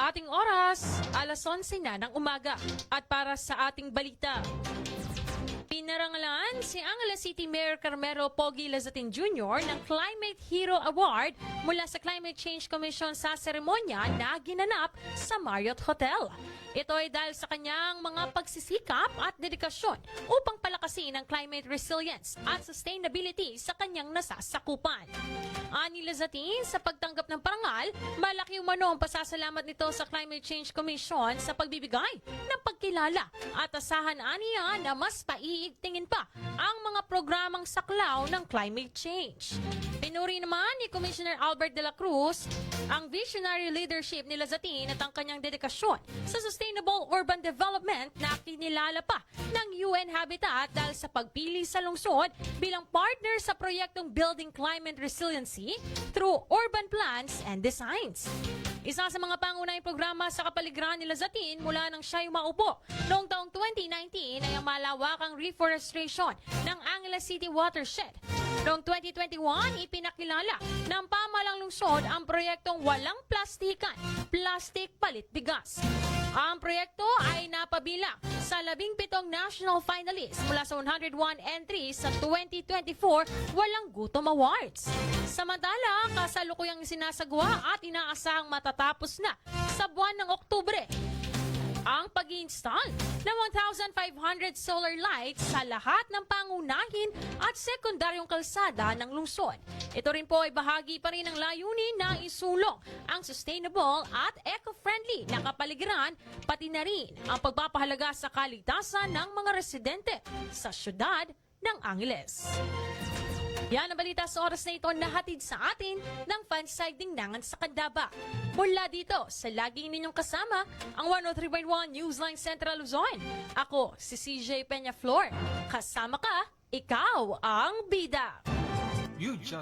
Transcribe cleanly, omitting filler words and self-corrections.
Ating oras, alas 11 na ng umaga. At para sa ating balita, pinarangalan si Angeles City Mayor Carmelo Pogi Lazatin Jr. ng Climate Hero Award mula sa Climate Change Commission sa seremonya na ginanap sa Marriott Hotel. Ito ay dahil sa kanyang mga pagsisikap at dedikasyon upang palakasin ang climate resilience at sustainability sa kanyang nasasakupan. Ani Lazatin, sa pagtanggap ng parangal, malaki umano ang pasasalamat nito sa Climate Change Commission sa pagbibigay ng pagkilala at asahan aniya na mas paiigtingin pa ang mga programang saklaw ng climate change. Pinuri naman ni Commissioner Albert de la Cruz ang visionary leadership ni Lazatin at ang kanyang dedikasyon sa sustainable urban development na kinilala pa ng UN Habitat dahil sa pagpili sa lungsod bilang partner sa proyektong Building Climate Resiliency through Urban Plans and Designs. Isa sa mga pangunahing programa sa kapaligiran ni Lazatin mula nang siya'y maupo noong taong 2019 ay ang malawakang reforestation ng Angeles City Watershed. Noong 2021, ipinakilala ng pamahalang lungsod ang proyektong Walang Plastikan, Plastic Palit Bigas. Ang proyekto ay napabilang sa 17 national finalists mula sa 101 entries sa 2024 Walang Gutom Awards. Samantala, kasalukuyang sinasagwa at inaasahang matatapos na sa buwan ng Oktubre ang pag-install ng 1,500 solar lights sa lahat ng pangunahin at sekundaryong kalsada ng lungsod. Ito rin po ay bahagi pa rin ng layunin na isulong ang sustainable at eco-friendly na kapaligiran, pati na rin ang pagpapahalaga sa kaligtasan ng mga residente sa syudad ng Angeles. Yan ang balita sa oras na ito na hatid sa atin ng Fanside Dingnangan sa Candaba. Mula dito sa laging ninyong kasama, ang 103.1 Newsline Central Luzon. Ako, si CJ Peñaflor. Kasama ka, ikaw ang bida. You just